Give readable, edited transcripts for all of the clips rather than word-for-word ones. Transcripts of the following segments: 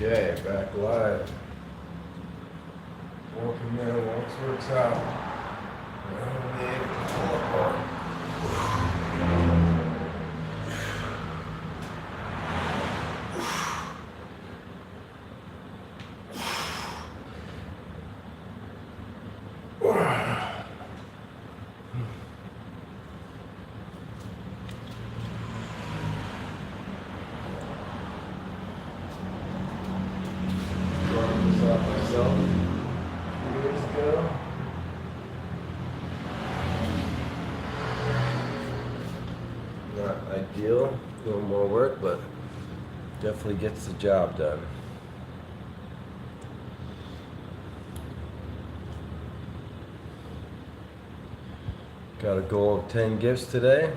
Okay, back live. Walking there, walks works out. Not ideal, a little more work, but definitely gets the job done. Got a goal of 10 gifts today.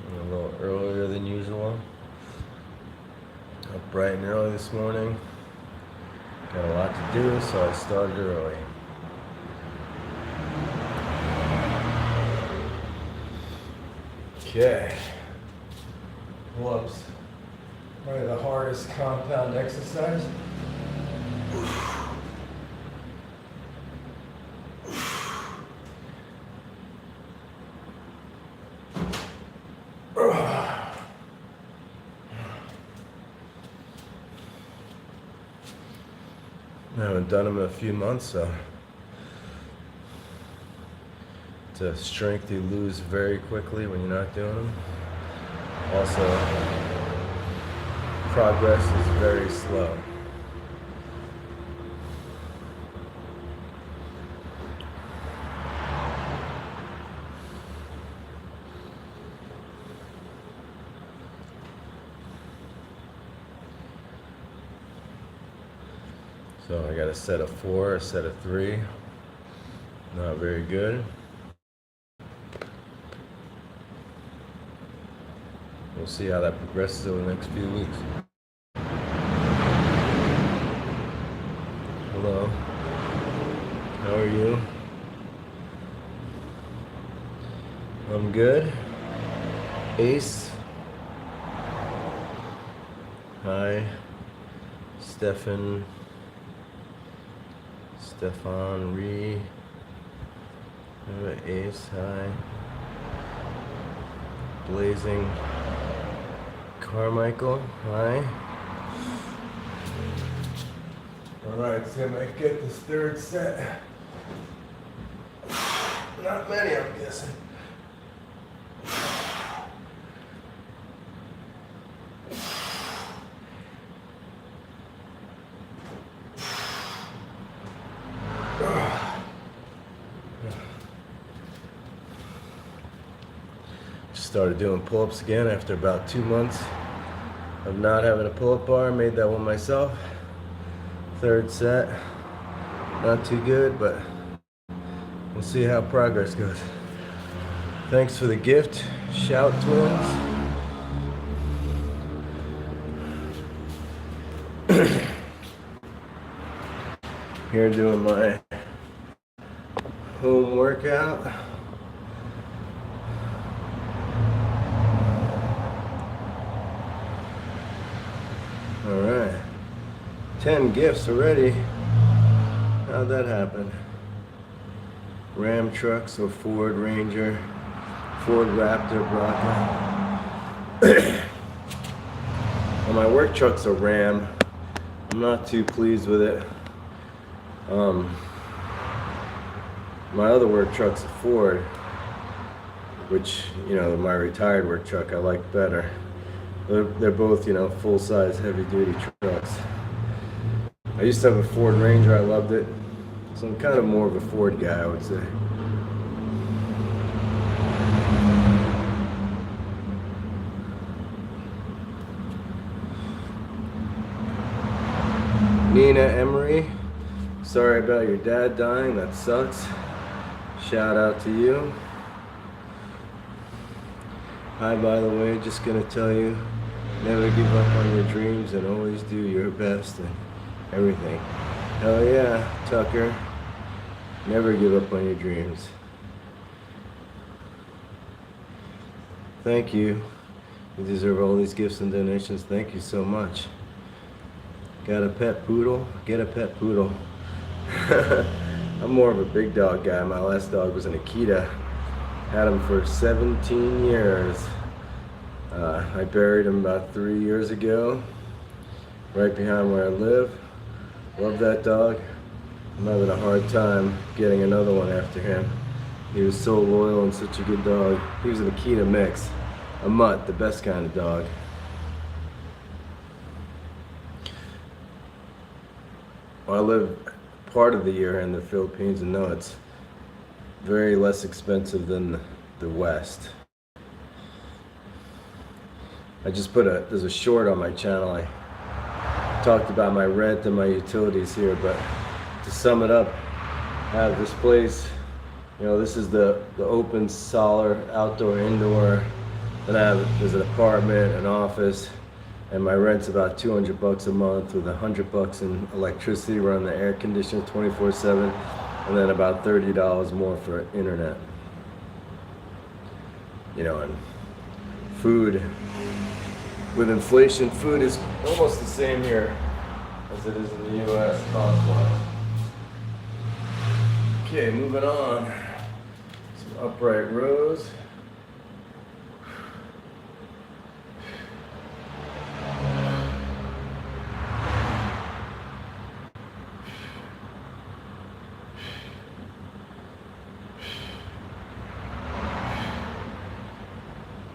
A little earlier than usual. Up bright and early this morning. Got a lot to do, so I started early. Okay. Pull-ups. Probably the hardest compound exercise. I haven't done them in a few months, so it's a strength you lose very quickly when you're not doing them. Also, progress is very slow. So I got a set of 4, a set of 3. Not very good. We'll see how that progresses over the next few weeks. Hello. How are you? I'm good. Ace. Hi. Stefan, Ree, Ace, hi. Blazing, Carmichael, hi. Alright, so I might get this third set. Not many, I'm guessing. Started doing pull-ups again after about 2 months of not having a pull-up bar. Made that one myself. Third set. Not too good, but we'll see how progress goes. Thanks for the gift, Shout Twins. Here doing my home workout. All right, 10 gifts already. How'd that happen? Ram truck, so Ford Ranger, Ford Raptor, Bronco. Well, my work truck's a Ram. I'm not too pleased with it. My other work truck's a Ford, which, you know, my retired work truck I like better. They're both, you know, full-size, heavy-duty trucks. I used to have a Ford Ranger. I loved it. So I'm kind of more of a Ford guy, I would say. Nina Emery, sorry about your dad dying. That sucks. Shout out to you. Hi, by the way, just gonna tell you, never give up on your dreams and always do your best and everything. Hell yeah, Tucker. Never give up on your dreams. Thank you. You deserve all these gifts and donations. Thank you so much. Got a pet poodle? Get a pet poodle. I'm more of a big dog guy. My last dog was an Akita. Had him for 17 years. I buried him about 3 years ago, right behind where I live. Love that dog. I'm having a hard time getting another one after him. He was so loyal and such a good dog. He was an Akita mix. A mutt, the best kind of dog. Well, I live part of the year in the Philippines and know it's very less expensive than the West. I just there's a short on my channel. I talked about my rent and my utilities here, but to sum it up, I have this place, this is the open solar, outdoor, indoor. Then there's an apartment, an office, and my rent's about $200 a month with $100 in electricity, run the air conditioner 24/7, and then about $30 more for internet. And food. With inflation, food is almost the same here as it is in the U.S. cost-wise. Okay, moving on. Some upright rows.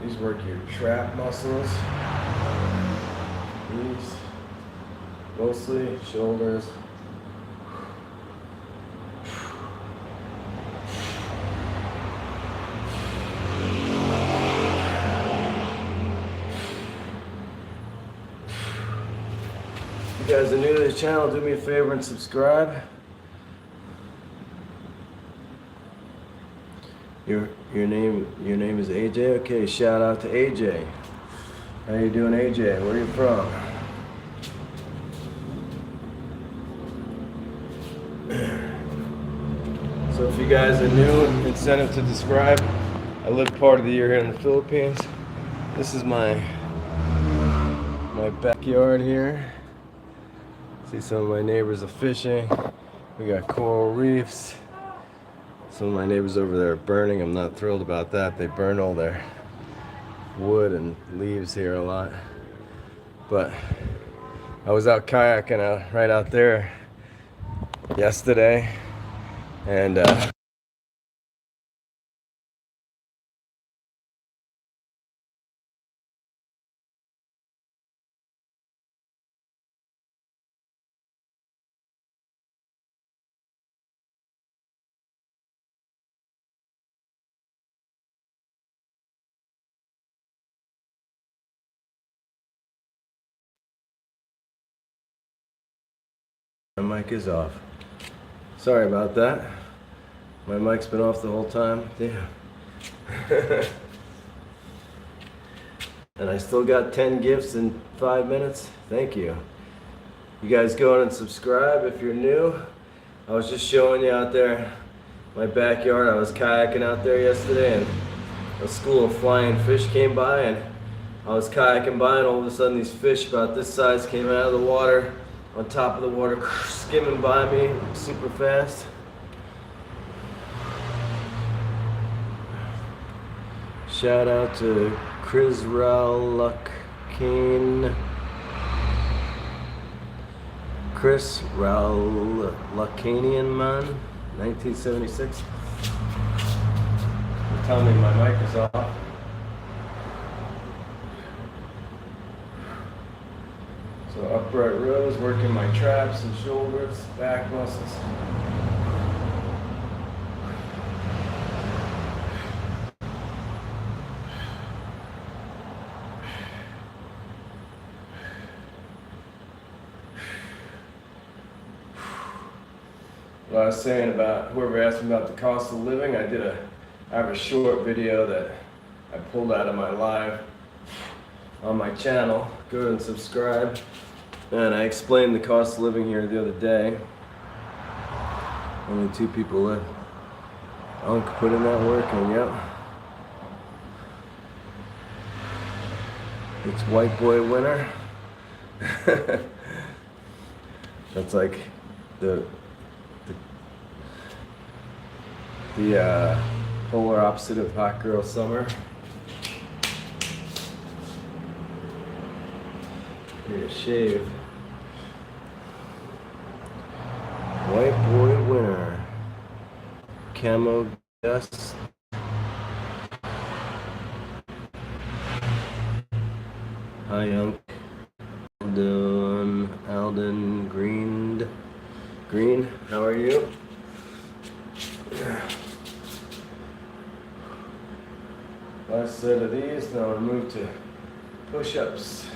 These work your trap muscles. These, mostly shoulders. If you guys are new to the channel, do me a favor and subscribe. Your name is AJ? Okay, shout out to AJ. How you doing, AJ? Where are you from? So if you guys are new, incentive to subscribe. I live part of the year here in the Philippines. This is my backyard here. See, some of my neighbors are fishing. We got coral reefs. Some of my neighbors over there are burning. I'm not thrilled about that. They burn all their wood and leaves here a lot. But I was out kayaking right out there yesterday, and my mic is off. Sorry about that. My mic's been off the whole time. Damn. And I still got 10 gifts in 5 minutes. Thank you. You guys go on and subscribe if you're new. I was just showing you out there my backyard. I was kayaking out there yesterday, and a school of flying fish came by, and I was kayaking by, and all of a sudden these fish about this size came out of the water, on top of the water, skimming by me super fast. Shout out to Chris Ralakane. Chris Ralakanian man, 1976. Tell me my mic is off. So upright rows, working my traps and shoulders, back muscles. What I was saying about whoever asked me about the cost of living, I have a short video that I pulled out of my live on my channel. Go ahead and subscribe. And I explained the cost of living here the other day. Only 2 people live. Unc put in that work, and yep. It's white boy winter. That's like the polar opposite of hot girl summer. Need a shave. White boy winter. Camo dust. Hi, Young. Alden Green, how are you? Last set of these, now we'll move to push-ups,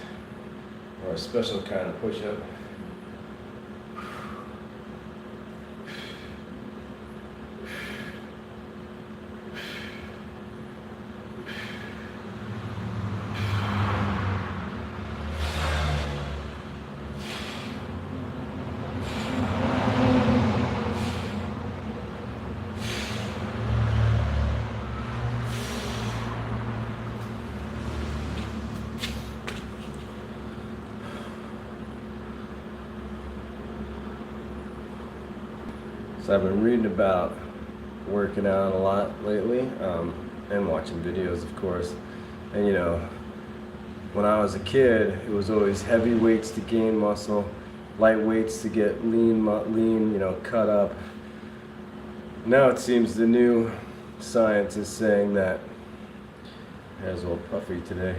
or a special kind of push-up. So I've been reading about working out a lot lately, and watching videos, of course. And you know, when I was a kid, it was always heavy weights to gain muscle, light weights to get lean, you know, cut up. Now it seems the new science is saying that, hair's a little puffy today,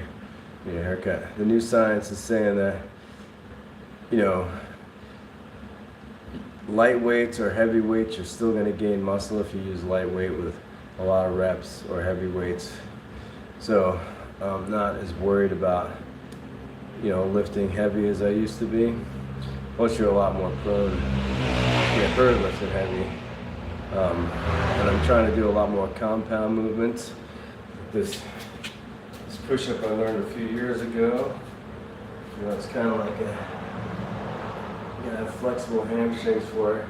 need a haircut. The new science is saying that, you know, light weights or heavy weights, you're still going to gain muscle if you use lightweight with a lot of reps, or heavy weights. So I'm not as worried about, you know, lifting heavy as I used to be. Plus you're a lot more prone to get hurt lifting heavy. And I'm trying to do a lot more compound movements. This push-up I learned a few years ago. You know, it's kind of like you have flexible hamstrings for it.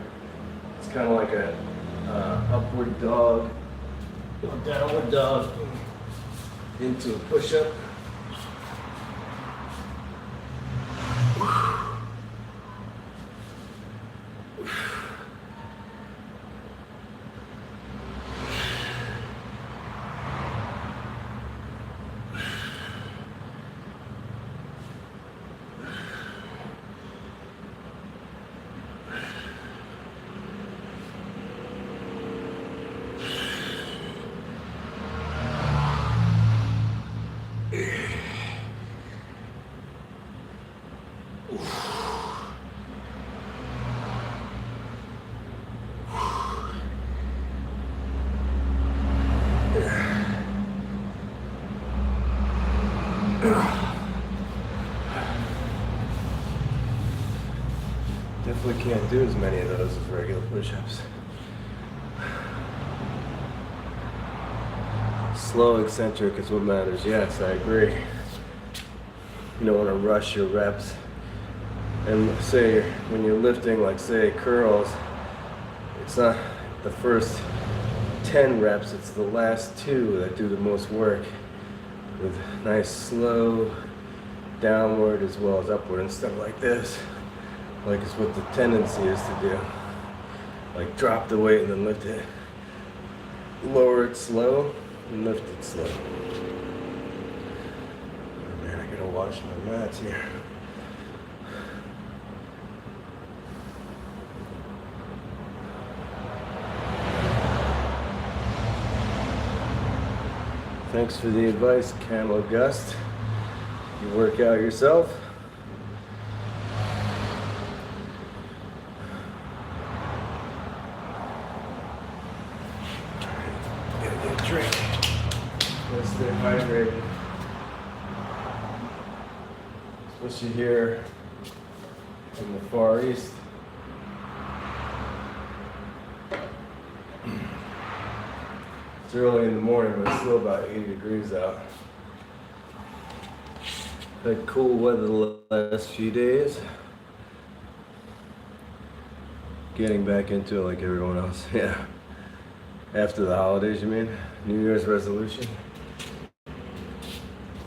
It's kind of like a upward dog, or downward dog into a push-up. Definitely can't do as many of those as regular push-ups. Slow eccentric is what matters. Yes, I agree. You don't want to rush your reps. And say when you're lifting, like say curls, it's not the first 10 reps, it's the last 2 that do the most work, with nice slow downward as well as upward and stuff like this. Like it's what the tendency is to do. Like drop the weight and then lift it. Lower it slow and lift it slow. Oh man, I gotta wash my mats here. Thanks for the advice, Camel Gust. You work out yourself. Gotta get a drink. Gotta stay hydrated. Especially here in the Far East. It's early in the morning, but it's still about 80 degrees out. Had cool weather the last few days. Getting back into it like everyone else. Yeah. After the holidays, you mean? New Year's resolution?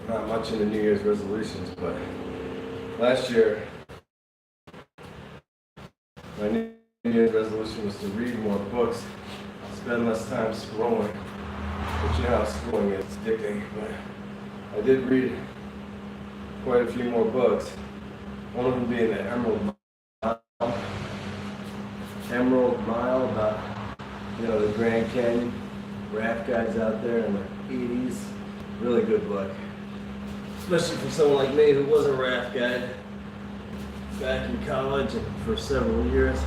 Not much much into New Year's resolutions, but last year my New Year's resolution was to read more books, spend less time scrolling. But you know how scrolling is addicting. But I did read quite a few more books. One of them being the Emerald Mile about, you know, the Grand Canyon raft guys out there in the 80s. Really good book. Especially for someone like me who was a raft guide back in college and for several years.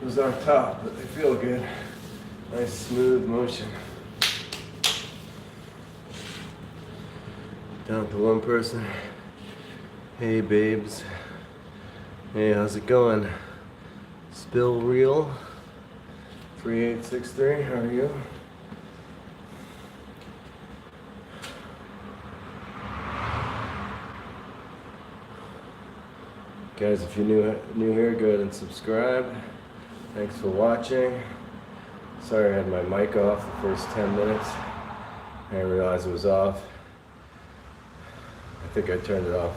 Those aren't tough, but they feel good. Nice smooth motion. Down to one person. Hey babes. Hey, how's it going? Spill Real 3863, how are you? Guys, if you're new here, go ahead and subscribe. Thanks for watching. Sorry I had my mic off the first 10 minutes. I didn't realize it was off. I think I turned it off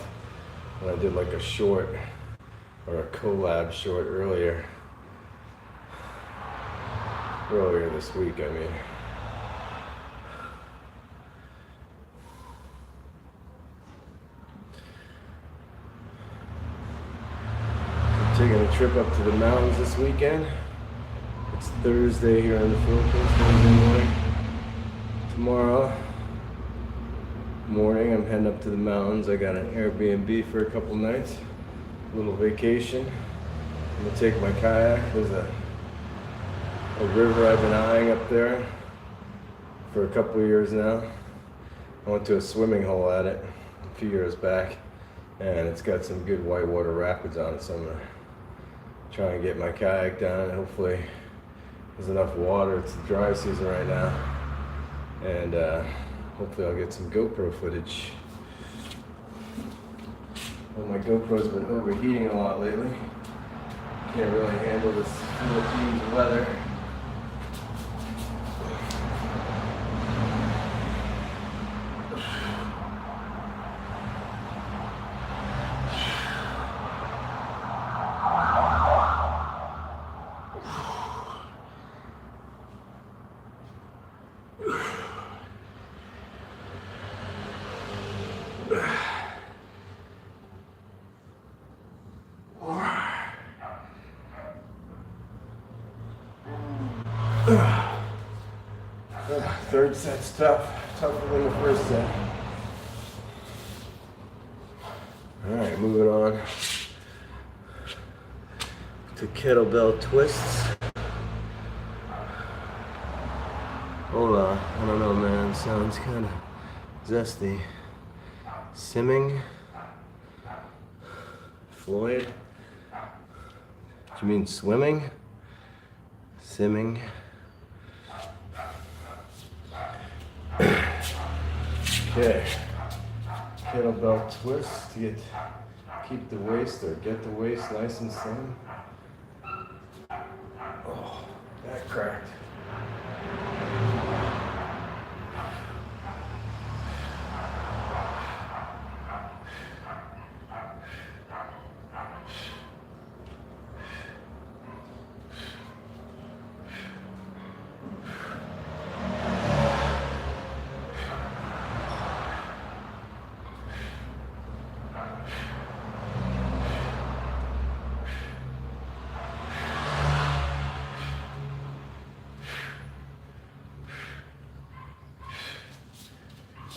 when I did like a short or a collab short earlier this week, I mean. Taking a trip up to the mountains this weekend. It's Thursday here in the Philippines, Thursday morning. Tomorrow morning I'm heading up to the mountains. I got an Airbnb for a couple nights, a little vacation. I'm gonna take my kayak. There's a river I've been eyeing up there for a couple of years now. I went to a swimming hole at it a few years back, and it's got some good whitewater rapids on it, so I'm gonna try and get my kayak down. Hopefully there's enough water. It's the dry season right now, and hopefully I'll get some GoPro footage. Well, my GoPro's been overheating a lot lately. Can't really handle this Philippines weather. Third set's tougher than the first set. Alright, moving on to kettlebell twists. Hola, I don't know, man, sounds kind of zesty. Simming. Floyd. Do you mean swimming? Simming. Okay, kettlebell twist to keep the waist or get the waist nice and slim. Oh, that cracked.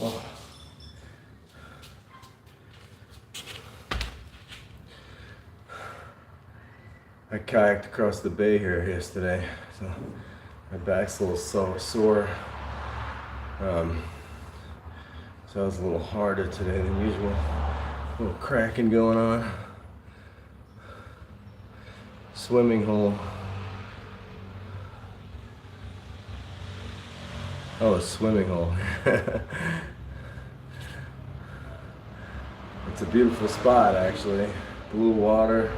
Oh. I kayaked across the bay here yesterday, so my back's a little sore. Um, so it was a little harder today than usual. A little cracking going on. Swimming hole. Oh, a swimming hole. It's a beautiful spot, actually. Blue water.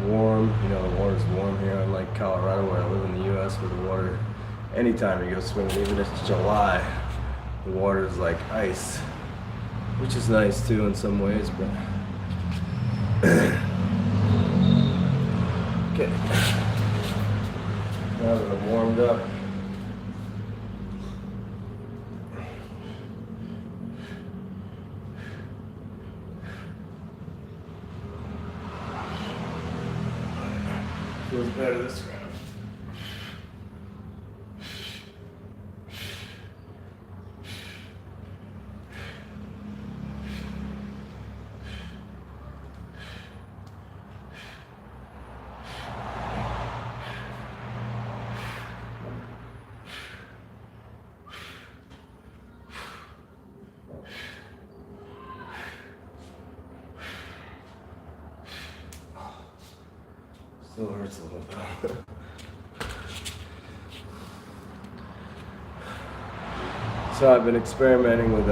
Warm. You know, the water's warm here, unlike Colorado, where I live in the U.S., where the water, anytime you go swimming, even if it's July, the water is like ice, which is nice too in some ways, but okay. Now that I'm warmed up, feels better this round. Still hurts a little bit. So I've been experimenting with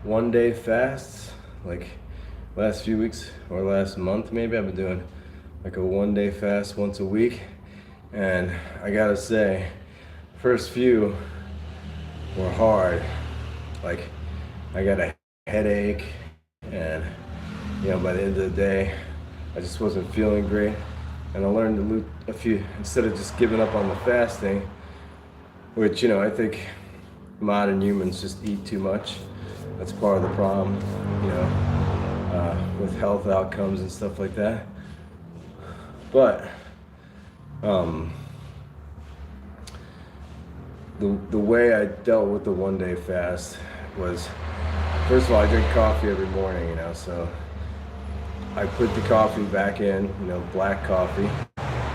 one-day fasts, like last few weeks or last month maybe. I've been doing like a one-day fast once a week, and I gotta say, first few were hard. Like I got a headache, and you know, by the end of the day, I just wasn't feeling great, and I learned to lose a few, instead of just giving up on the fasting, which, you know, I think modern humans just eat too much. That's part of the problem, you know, with health outcomes and stuff like that. But the way I dealt with the one-day fast was, first of all, I drink coffee every morning, you know, so I put the coffee back in, you know, black coffee,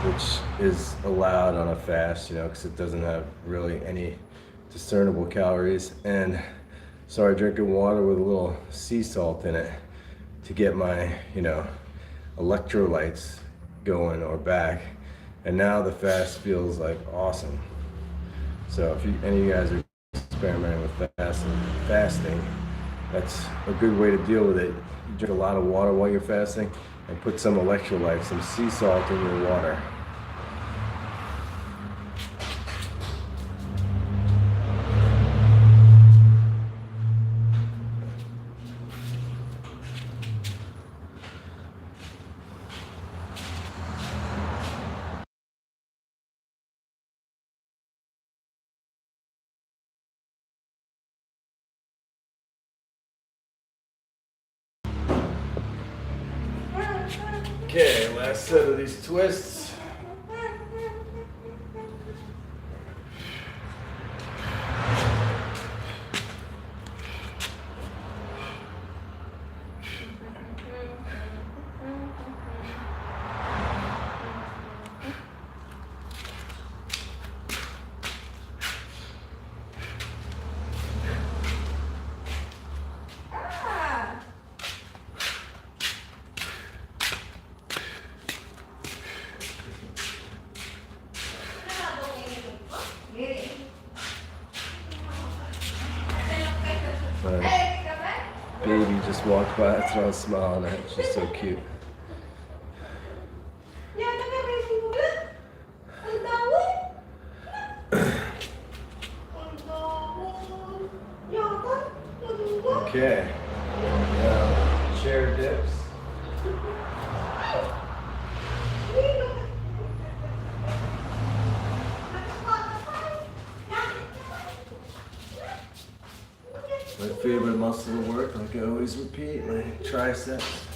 which is allowed on a fast, you know, because it doesn't have really any discernible calories. And so I drink water with a little sea salt in it to get my, you know, electrolytes going or back. And now the fast feels like awesome. So if any of you guys are experimenting with fasting, that's a good way to deal with it. You drink a lot of water while you're fasting and put some electrolytes, some sea salt in your water. Okay, last set of these twists. Baby just walked by, that's what I was smiling at. She's so cute. Okay, now chair dips. My favorite muscle to work, like I always repeat, my triceps.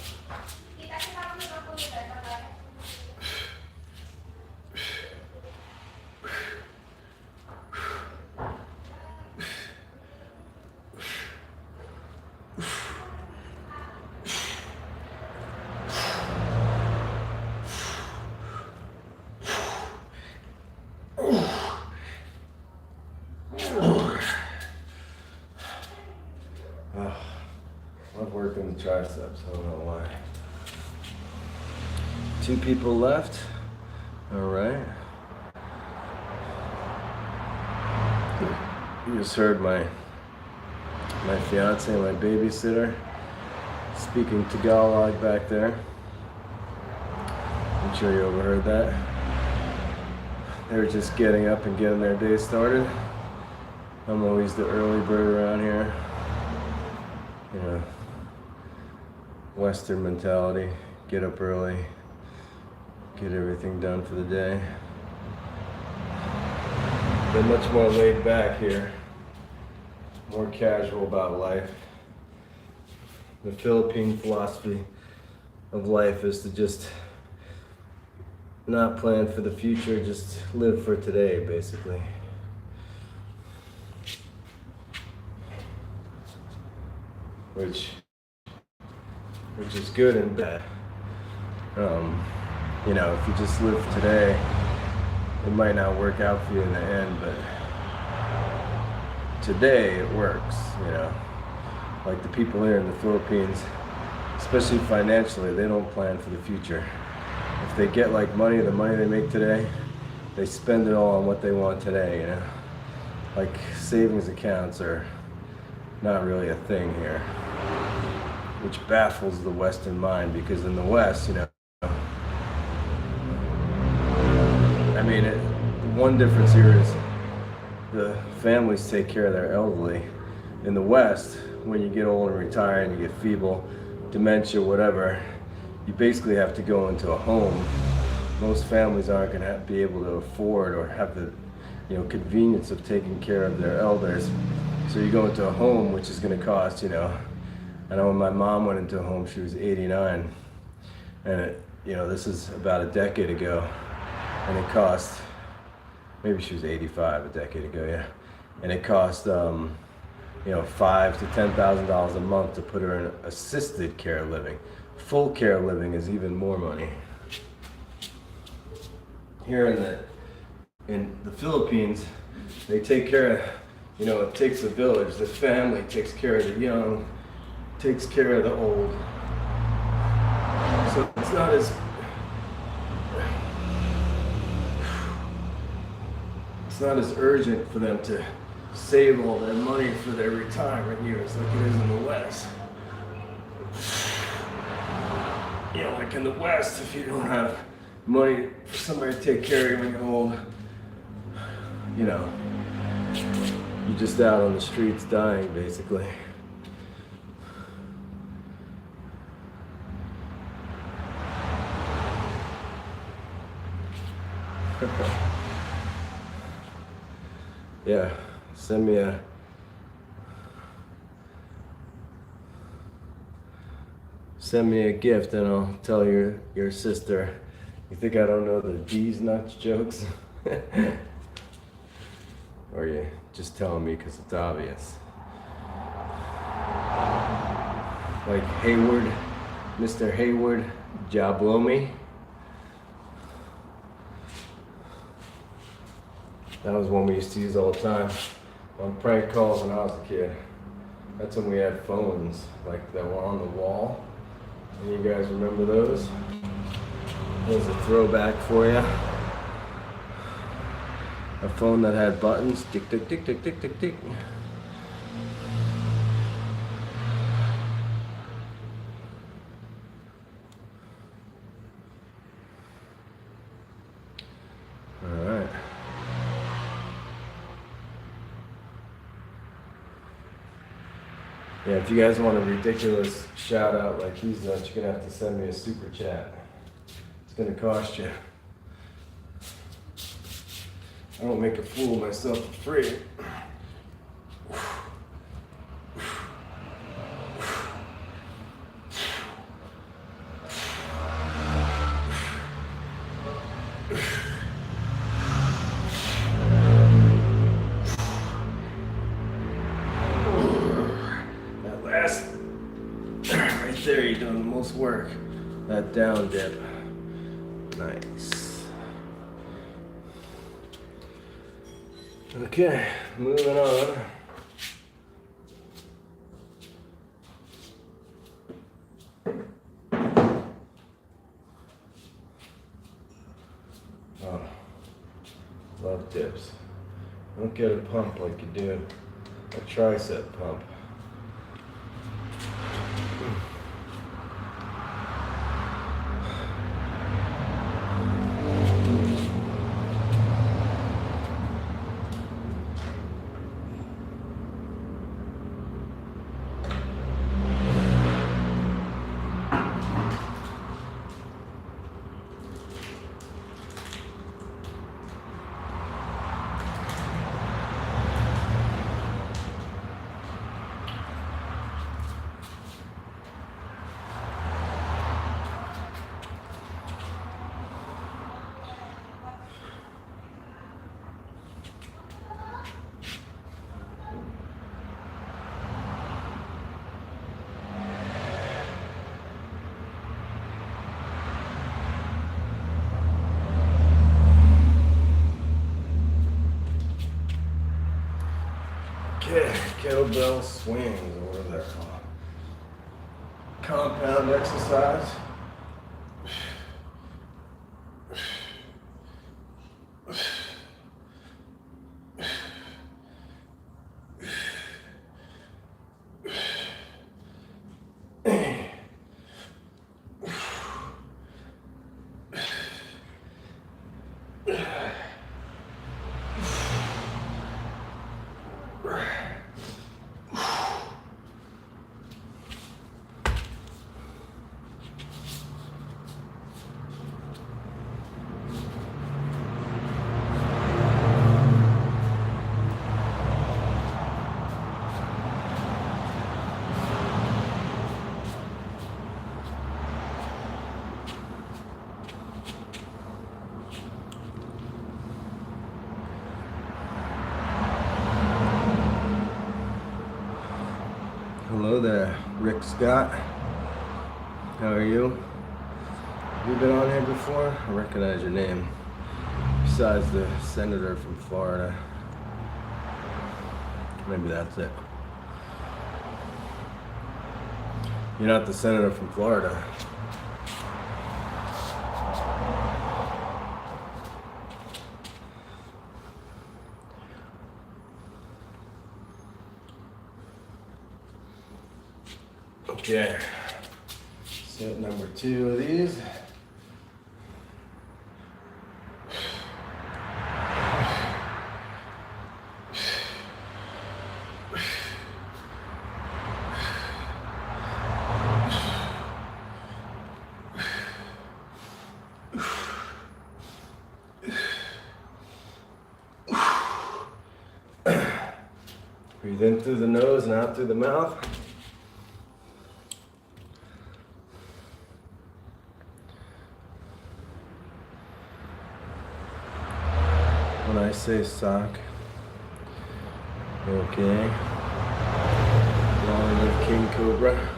Love working the triceps, I don't know why. 2 people left. All right. You just heard my fiance, my babysitter, speaking Tagalog back there. I'm sure you overheard that. They were just getting up and getting their day started. I'm always the early bird around here. You know, Western mentality, get up early, get everything done for the day. They're much more laid back here, more casual about life. The Philippine philosophy of life is to just not plan for the future, just live for today, basically. Which is good and bad. You know, if you just live today, it might not work out for you in the end, but today it works, you know. Like the people here in the Philippines, especially financially, they don't plan for the future. If they get like money, the money they make today, they spend it all on what they want today, you know. Like savings accounts are not really a thing here, which baffles the Western mind, because in the West, you know, I mean, one difference here is the families take care of their elderly. In the West, when you get old and retire and you get feeble, dementia, whatever, you basically have to go into a home. Most families aren't going to be able to afford or have the, you know, convenience of taking care of their elders. So you go into a home, which is going to cost, you know, I know when my mom went into a home, she was 89, and it, you know, this is about a decade ago, and it cost, maybe she was 85 a decade ago, yeah, and it cost, you know, $5,000 to $10,000 a month to put her in assisted care living. Full care living is even more money. Here in the Philippines, they take care of, you know, it takes a village. The family takes care of the young, takes care of the old. So it's not as urgent for them to save all their money for their retirement years like it is in the West. You know, like in the West, if you don't have money for somebody to take care of you when you're old, you know, you're just out on the streets dying, basically. Yeah, send me a gift and I'll tell your sister. You think I don't know the D's nuts jokes? Or you just telling me because it's obvious? Like Hayward, Mr. Hayward, Jablomi. That was one we used to use all the time on prank calls when I was a kid. That's when we had phones like that were on the wall. And you guys remember those? There's a throwback for you. A phone that had buttons. Tick, tick, tick, tick, tick, tick, tick. All right. Yeah, if you guys want a ridiculous shout out like these nuts, you're gonna have to send me a super chat. It's gonna cost you. I don't make a fool of myself for free. That last, right there, you're doing the most work. That down dip. Nice. Okay, moving on. Oh, love dips. Don't get a pump like you do a tricep pump. Okay, kettlebell swings, or whatever they're called. Compound exercise. Hello there, Rick Scott. How are you? Have you been on here before? I recognize your name. Besides the senator from Florida. Maybe that's it. You're not the senator from Florida. Okay, set number 2 of these. Breathe in through the nose and out through the mouth. When I say sock, okay. Long live King Cobra.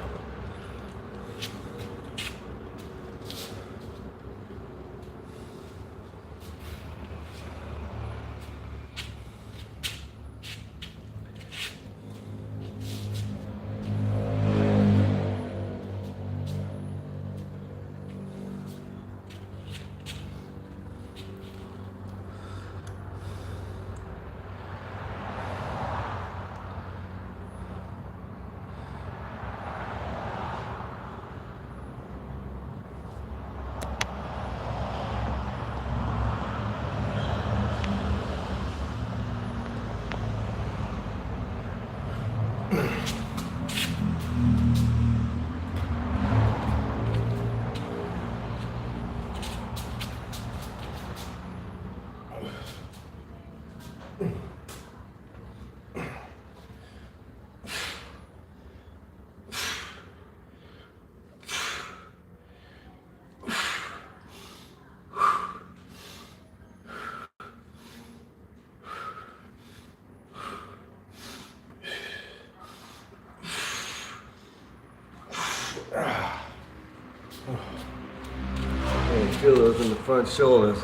Feel those in the front shoulders.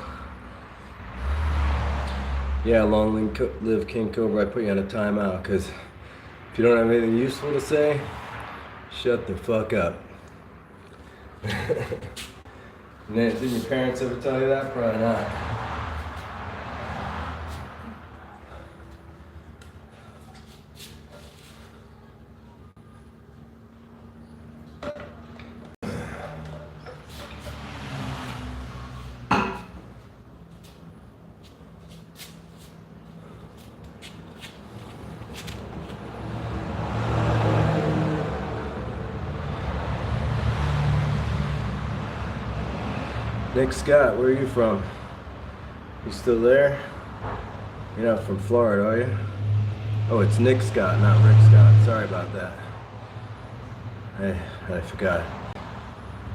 Yeah, long live King Cobra. I put you on a timeout because if you don't have anything useful to say, shut the fuck up. Did your parents ever tell you that? Probably not. Nick Scott, where are you from? You still there? You're not from Florida, are you? Oh, it's Nick Scott, not Rick Scott. Sorry about that. I forgot.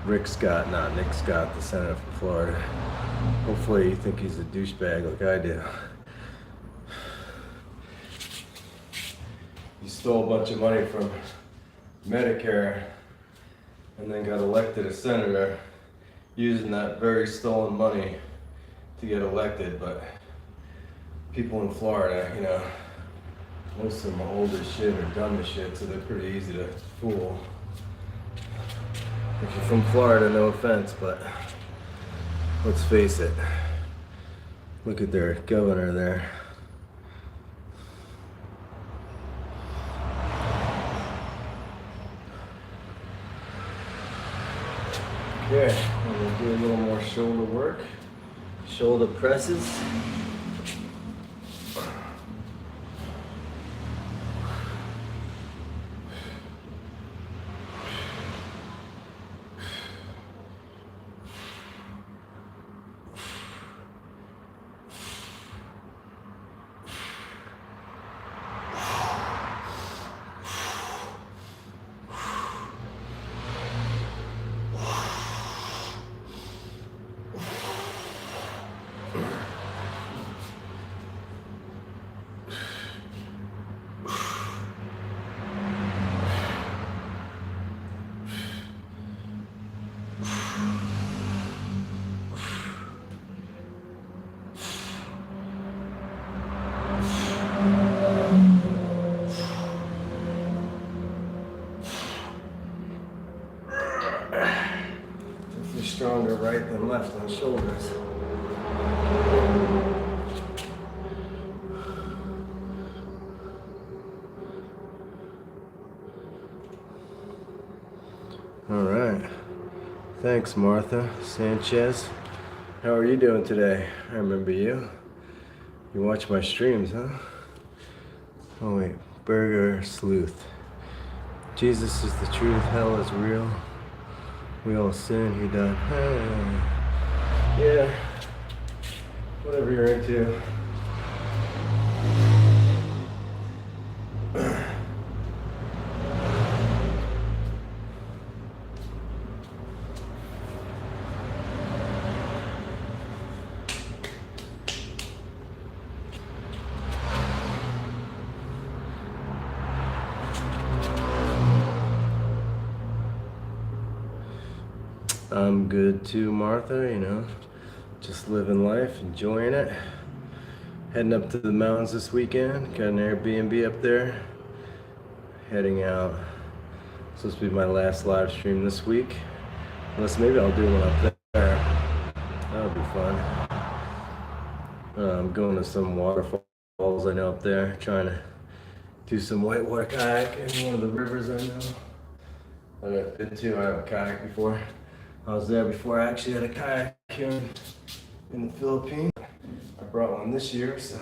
Rick Scott, not Nick Scott, the senator from Florida. Hopefully you think he's a douchebag like I do. He stole a bunch of money from Medicare and then got elected as senator using that very stolen money to get elected. But people in Florida, you know, most of them are old as shit or dumb as shit, so they're pretty easy to fool. If you're from Florida, no offense, but let's face it. Look at their governor there. Okay, I'm gonna do a little more shoulder work. Shoulder presses. Definitely stronger right than left on shoulders. All right. Thanks, Martha Sanchez. How are you doing today? I remember you. You watch my streams, huh? Oh wait, Burger Sleuth. Jesus is the truth, hell is real. We all sin, he died. Yeah, whatever you're into. I'm good too, Martha, you know, just living life, enjoying it. Heading up to the mountains this weekend, got an Airbnb up there. Heading out, supposed to be my last live stream this week. Unless maybe I'll do one up there, that would be fun. I'm going to some waterfalls I know up there, trying to do some whitewater kayak in one of the rivers I know. I've been to, I have a kayak before. I was there before I actually had a kayak here in the Philippines. I brought one this year, so.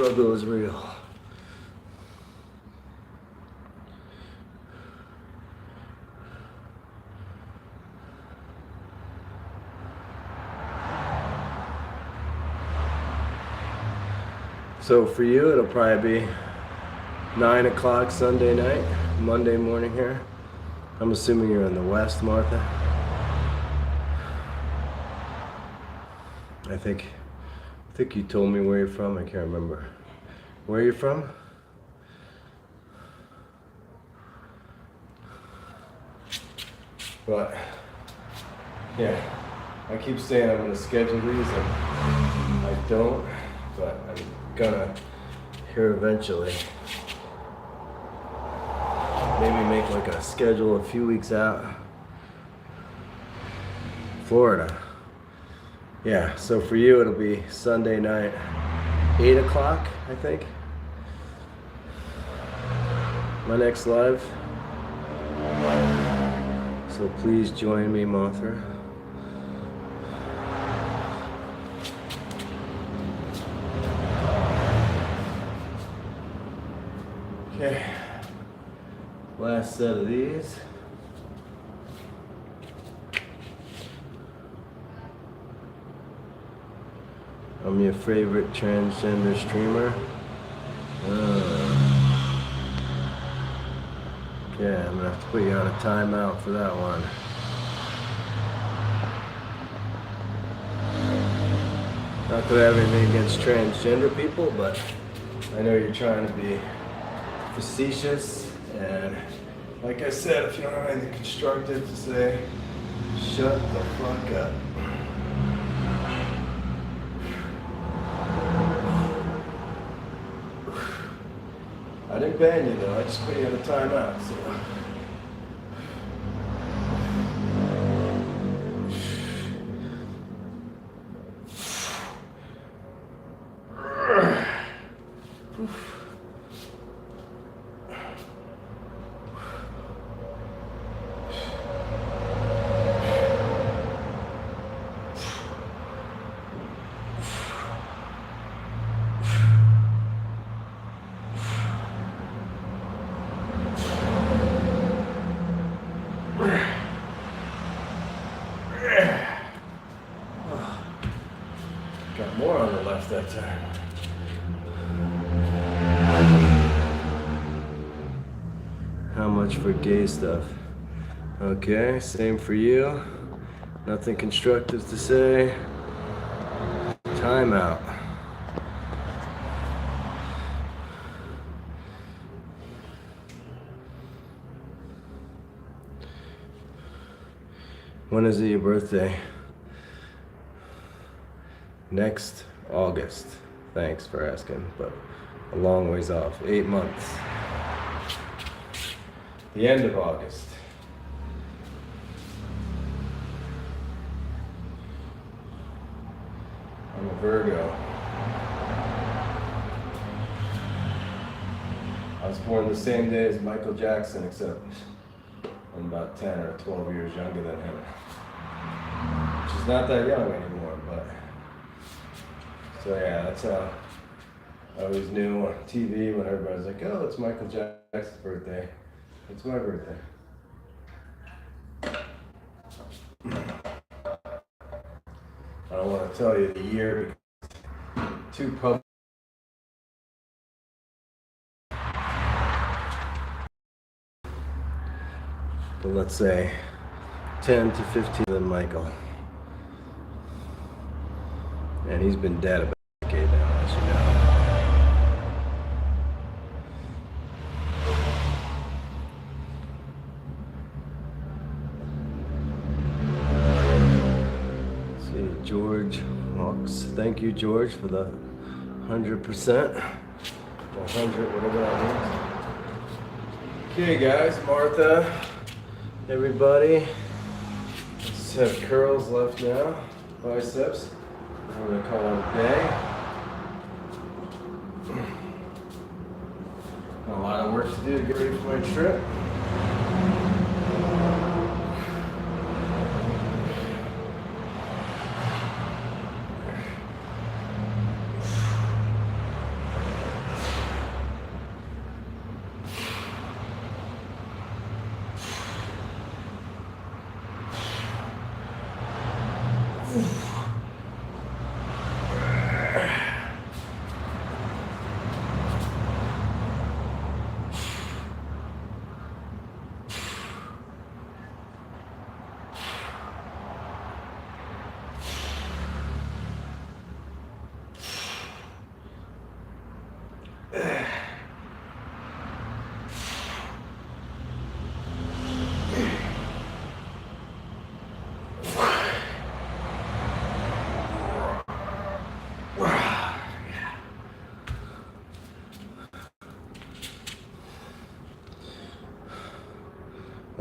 struggle is real. So for you, it'll probably be 9 o'clock Sunday night, Monday morning here. I'm assuming you're in the West, Martha. I think you told me where you're from. I can't remember. Where are you from? But yeah, I keep saying I'm gonna schedule these, and I don't. But I'm gonna here eventually. Maybe make like a schedule a few weeks out. Florida. Yeah, so for you it'll be Sunday night, 8 o'clock, I think. My next live. So please join me, Martha. Okay, last set of these. I'm your favorite transgender streamer. Okay, I'm gonna have to put you on a timeout for that one. Not that I have anything against transgender people, but I know you're trying to be facetious, and like I said, if you don't have anything constructive to say, shut the fuck up. I didn't ban you though, I just put you on a timeout, so. Got more on the left that time. How much for gay stuff? Okay, same for you. Nothing constructive to say. Timeout. When is it your birthday? Next August. Thanks for asking, but a long ways off. 8 months. The end of August. I'm a Virgo. I was born the same day as Michael Jackson, except I'm about 10 or 12 years younger than him. Which is not that young anymore, but. So yeah, that's how I always knew on TV when everybody was like, oh, it's Michael Jackson's birthday. It's my birthday. I don't want to tell you the year because it's too public. But let's say 10 to 15 than Michael. And he's been dead about a decade now, as you know. See, George Hawks. Thank you, George, for the 100%. 100, whatever that means. Okay, guys, Martha, everybody. Just have curls left now, biceps. I'm going to call it a day. A lot of work to do to get ready for my trip.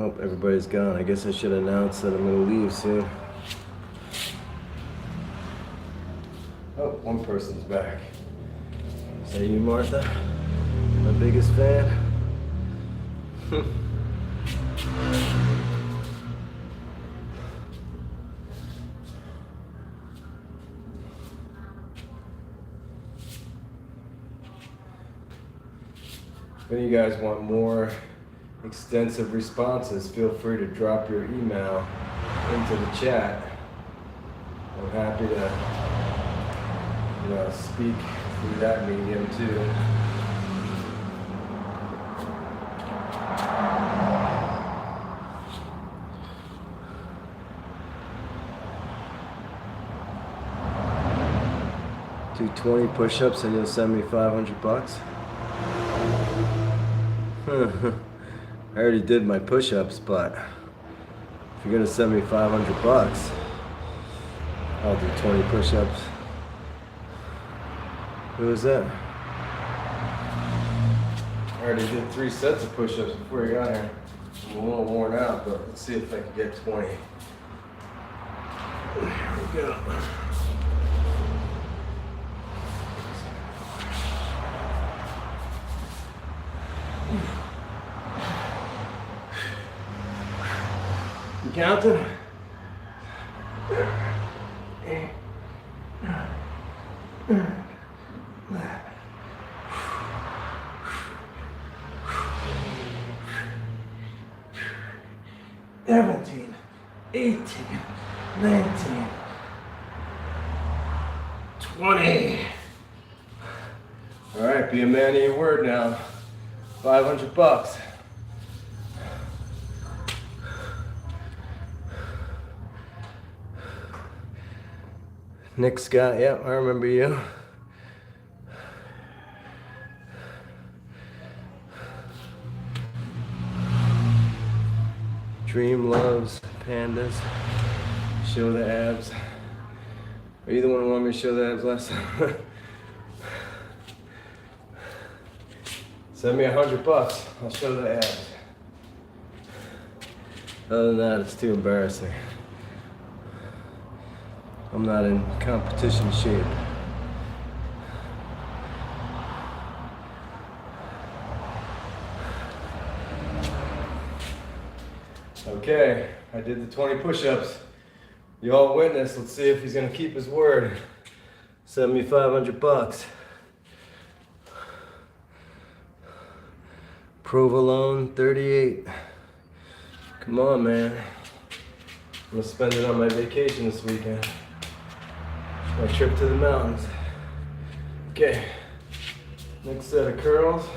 Oh, everybody's gone. I guess I should announce that I'm gonna leave soon. Oh, one person's back. Is that you, Martha? My biggest fan? If any of you guys want more extensive responses, feel free to drop your email into the chat. I'm happy to, speak through that medium too. Do 20 push-ups and you'll send me $500. I already did my push-ups, but if you're gonna send me $500, I'll do 20 push-ups. Who was that? I already did 3 sets of push-ups before you got here. I'm a little worn out, but let's see if I can get 20. Here we go. You counting? 17, 18, 19, 20. All right, be a man of your word now. $500. Nick Scott, yep, I remember you. Dream loves pandas. Show the abs. Are you the one who wanted me to show the abs last time? Send me $100. I'll show the abs. Other than that, it's too embarrassing. I'm not in competition shape. Okay, I did the 20 push-ups. You all witnessed. Let's see if he's gonna keep his word. Send me $500. Provolone 38. Come on, man. I'm gonna spend it on my vacation this weekend. My trip to the mountains. Okay, next set of curls.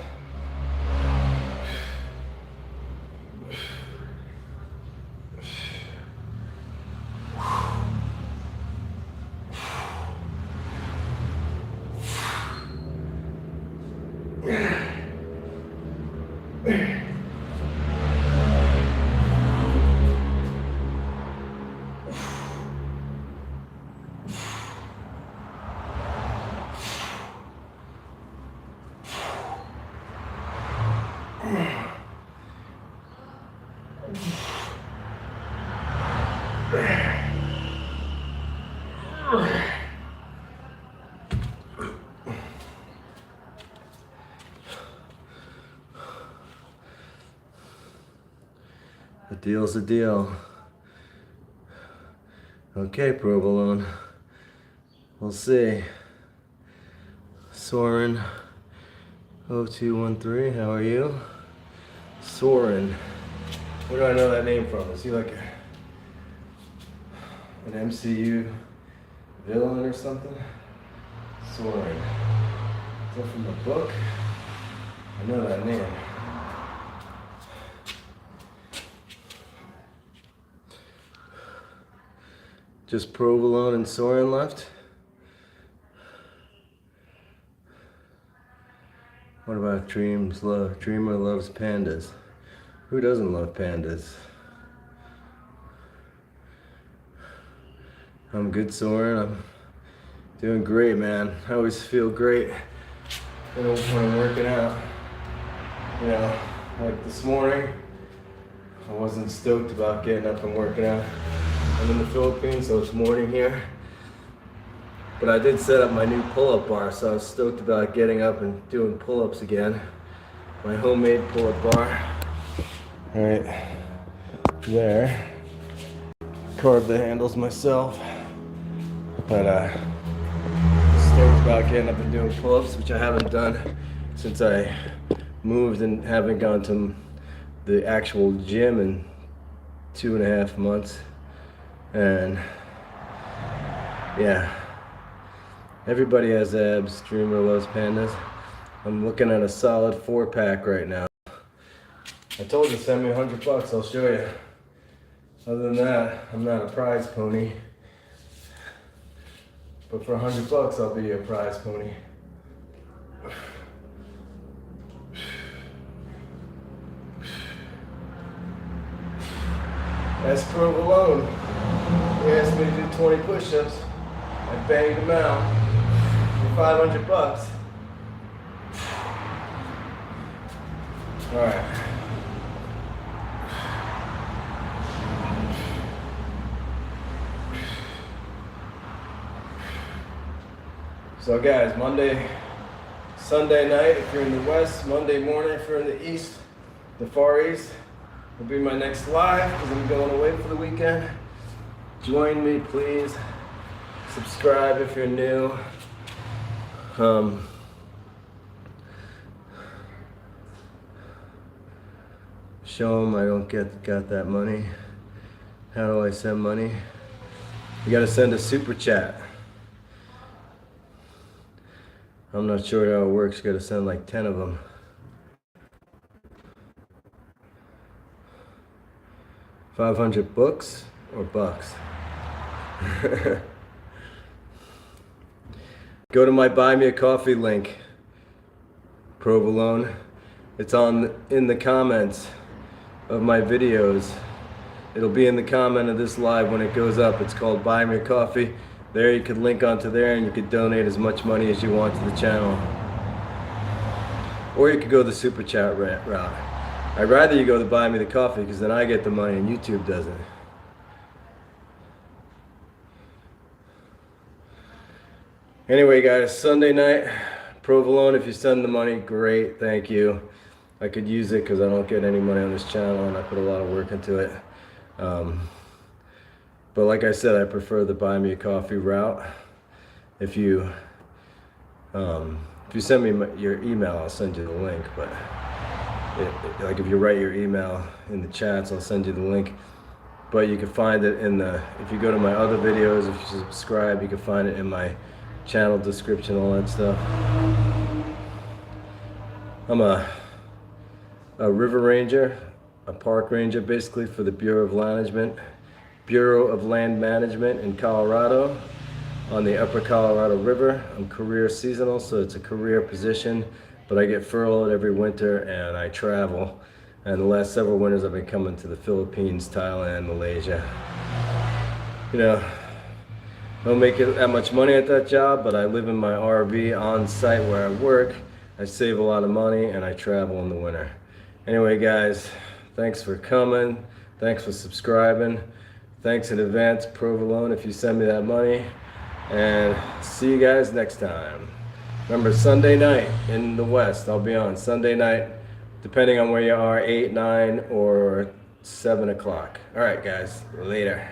A deal's a deal. Okay, provolone. We'll see. Soren 0213, how are you? Soren. Where do I know that name from? Is he like an MCU villain or something? Soren. Is that from the book? I know that name. Just provolone and Soren left? What about Dreamer loves pandas. Who doesn't love pandas? I'm good, Soren. I'm doing great, man. I always feel great when I'm working out. You know, like this morning, I wasn't stoked about getting up and working out. I'm in the Philippines, so it's morning here. But I did set up my new pull-up bar, so I was stoked about getting up and doing pull-ups again. My homemade pull-up bar. Right there. Carved the handles myself. But stoked about getting up and doing pull-ups, which I haven't done since I moved and haven't gone to the actual gym in 2.5 months. And yeah, everybody has abs. Dreamer loves pandas. I'm looking at a solid 4-pack right now. I told you, send me $100, I'll show you. Other than that, I'm not a prize pony. But for $100, I'll be a prize pony. That's proof alone. He asked me to do 20 push-ups. I banged them out for $500. All right. So guys, Sunday night if you're in the West, Monday morning if you're in the East, the Far East, will be my next live because I'm going away for the weekend. Join me, please. Subscribe if you're new. Show them I don't got that money. How do I send money? You gotta send a super chat. I'm not sure how it works. You gotta send like 10 of them. $500 or bucks? Go to my Buy Me a Coffee link, Provolone. It's in the comments of my videos. It'll be in the comment of this live when it goes up. It's called Buy Me a Coffee. There you could link onto there and you could donate as much money as you want to the channel. Or you could go the super chat route. I'd rather you go to Buy Me the Coffee because then I get the money and YouTube doesn't. Anyway guys, Sunday night, Provolone, if you send the money, great, thank you. I could use it because I don't get any money on this channel and I put a lot of work into it. But like I said, I prefer the Buy Me a Coffee route. If you send me your email, I'll send you the link. But like if you write your email in the chats, I'll send you the link. But you can find it if you go to my other videos, if you subscribe, you can find it in my channel description, all that stuff. I'm a river ranger, a park ranger basically for the Bureau of Land Management in Colorado on the upper Colorado River. I'm career seasonal, so it's a career position, but I get furloughed every winter and I travel. And the last several winters I've been coming to the Philippines, Thailand, Malaysia. You know, I don't make that much money at that job, but I live in my RV on site where I work. I save a lot of money and I travel in the winter. Anyway guys, thanks for coming. Thanks for subscribing. Thanks in advance, Provolone, if you send me that money. And see you guys next time. Remember, Sunday night in the West, I'll be on Sunday night, depending on where you are, 8, 9, or 7 o'clock. All right, guys, later.